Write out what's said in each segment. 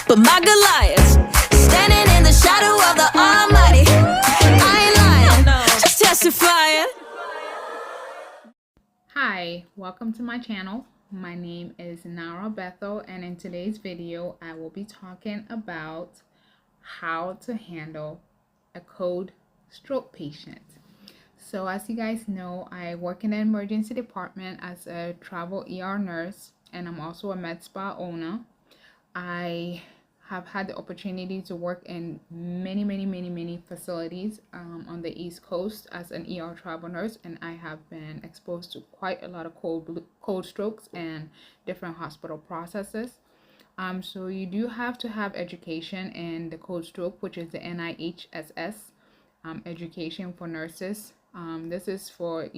but my Goliath, standing in the shadow of the Almighty. I ain't lying, just testifying. Hi, welcome to my channel. My name is Nara Bethel, and in today's video I will be talking about how to handle a cold stroke patient. So as you guys know, I work in the emergency department as a travel ER nurse, and I'm also a med spa owner. I have had the opportunity to work in many facilities on the East Coast as an ER travel nurse, and I have been exposed to quite a lot of cold strokes and different hospital processes. So you do have to have education in the cold stroke, which is the NIHSS education for nurses. This is for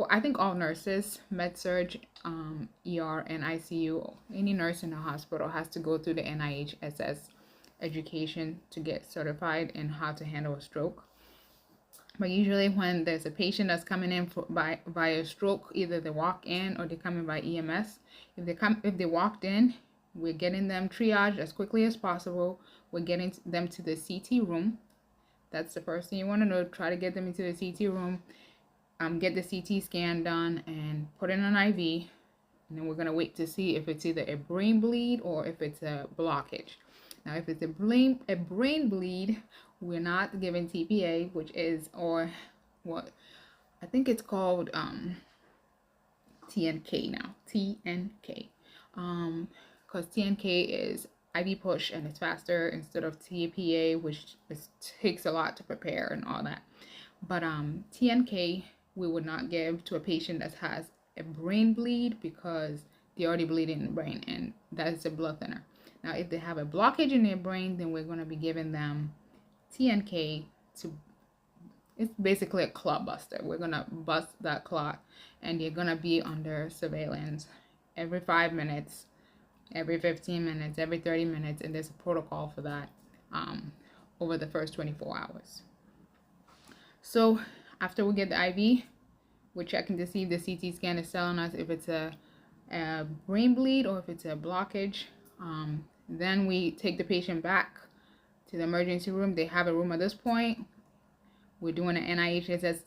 I think all nurses, med-surg, ER, and ICU. Any nurse in a hospital has to go through the NIHSS education to get certified in how to handle a stroke. But usually when there's a patient that's coming in via stroke, either they walk in or they come in by EMS. If they walked in, we're getting them triaged as quickly as possible. We're getting them to the CT room. That's the first thing you want to know. Try to get them into the CT room. Get the CT scan done and put in an IV, and then we're going to wait to see if it's either a brain bleed or if it's a blockage. Now if it's a brain bleed, we're not giving TPA, which is, or what I think it's called TNK now, TNK, because TNK is IV push and it's faster instead of TPA, which takes a lot to prepare and all that. But TNK we would not give to a patient that has a brain bleed because they're already bleeding in the brain, and that is a blood thinner. Now if they have a blockage in their brain, then we're going to be giving them TNK it's basically a clot buster. We're going to bust that clot, and they're going to be under surveillance every 5 minutes, every 15 minutes, every 30 minutes, and there's a protocol for that over the first 24 hours. So after we get the IV, we're checking to see if the CT scan is telling us if it's a brain bleed or if it's a blockage. Then we take the patient back to the emergency room. They have a room at this point. We're doing an NIHSS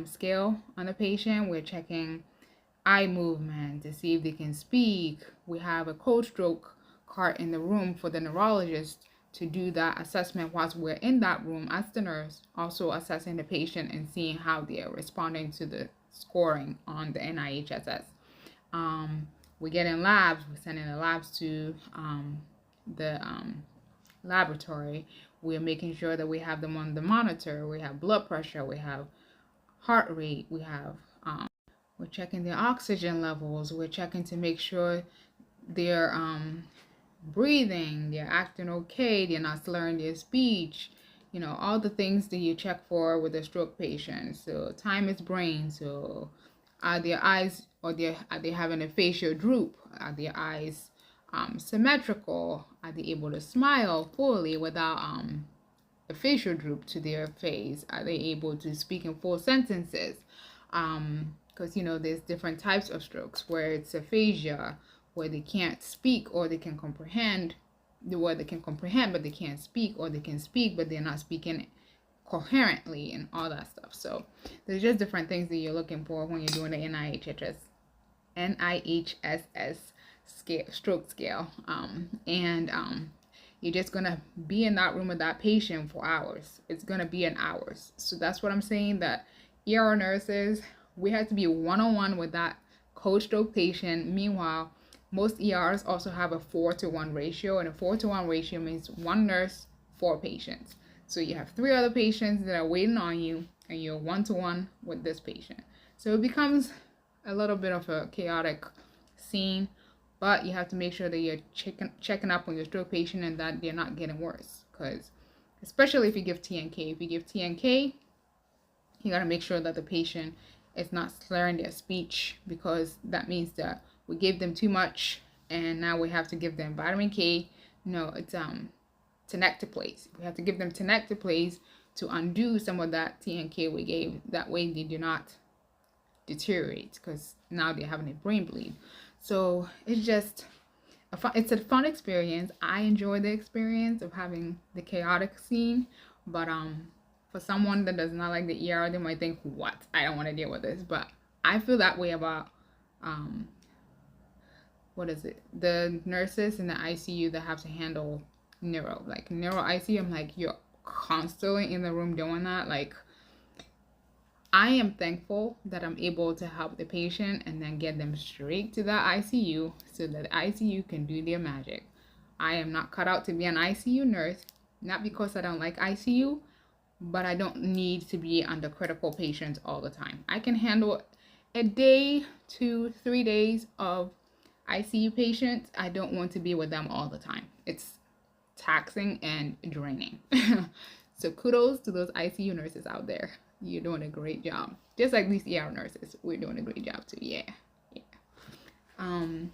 scale on the patient. We're checking eye movement to see if they can speak. We have a cold stroke cart in the room for the neurologist to do that assessment whilst we're in that room as the nurse, also assessing the patient and seeing how they are responding to the scoring on the NIHSS. We're getting labs. We're sending the labs to the laboratory. We're making sure that we have them on the monitor. We have blood pressure. We have heart rate. We have we're checking their oxygen levels. We're checking to make sure they're breathing, they're acting okay, they're not slurring their speech, all the things that you check for with a stroke patient. So time is brain. So are their eyes, or are they having a facial droop? Are their eyes symmetrical? Are they able to smile fully without a facial droop to their face? Are they able to speak in full sentences? Because there's different types of strokes where it's aphasia, where they can't speak or they can comprehend, where they can comprehend but they can't speak, or they can speak but they're not speaking coherently, and all that stuff. So there's just different things that you're looking for when you're doing the NIHSS stroke scale. You're just gonna be in that room with that patient for hours. It's gonna be in hours. So that's what I'm saying, that ER nurses, we have to be one-on-one with that cold stroke patient. Meanwhile, most ERs also have a 4-to-1 ratio, and a 4-to-1 ratio means one nurse, 4 patients. So you have 3 other patients that are waiting on you, and you're 1-to-1 with this patient. So it becomes a little bit of a chaotic scene, but you have to make sure that you're checking up on your stroke patient and that they're not getting worse. Because especially if you give TNK, you got to make sure that the patient is not slurring their speech, because that means that we gave them too much and now we have to give them vitamin K. No, it's tenecteplase. We have to give them tenecteplase to undo some of that TNK we gave. That way they do not deteriorate, because now they're having a brain bleed. So it's just it's a fun experience. I enjoy the experience of having the chaotic scene, but for someone that does not like the ER, they might think, "What? I don't want to deal with this." But I feel that way about what is it? The nurses in the ICU that have to handle neuro, like neuro ICU. I'm like, you're constantly in the room doing that. Like, I am thankful that I'm able to help the patient and then get them straight to the ICU so that the ICU can do their magic. I am not cut out to be an ICU nurse, not because I don't like ICU, but I don't need to be under critical patients all the time. I can handle a day to 3 days of ICU patients. I don't want to be with them all the time. It's taxing and draining. So kudos to those ICU nurses out there. You're doing a great job. Just like these ER nurses, we're doing a great job too. Yeah. But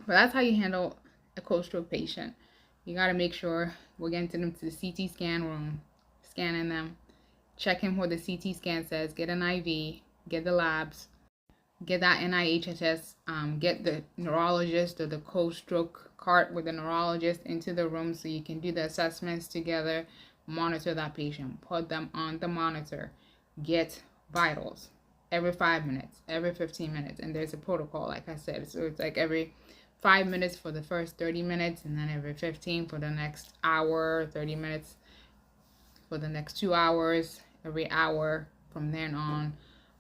that's how you handle a cold stroke patient. You got to make sure we're getting them to the CT scan room, scanning them, checking what the CT scan says, get an IV, get the labs, get that NIHSS, get the neurologist or the cold stroke cart with the neurologist into the room so you can do the assessments together, monitor that patient, put them on the monitor, get vitals every 5 minutes, every 15 minutes, and there's a protocol, like I said. So it's like every 5 minutes for the first 30 minutes, and then every 15 for the next hour, 30 minutes for the next 2 hours, every hour from then on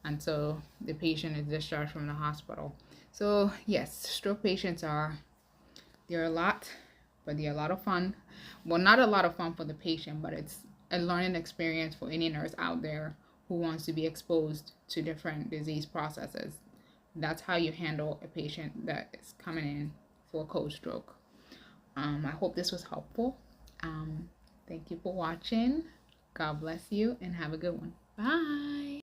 until the patient is discharged from the hospital. So yes, stroke patients they're a lot, but they're a lot of fun. Well, not a lot of fun for the patient, but it's a learning experience for any nurse out there who wants to be exposed to different disease processes. That's how you handle a patient that is coming in for a cold stroke. I hope this was helpful. Thank you for watching. God bless you and have a good one. Bye.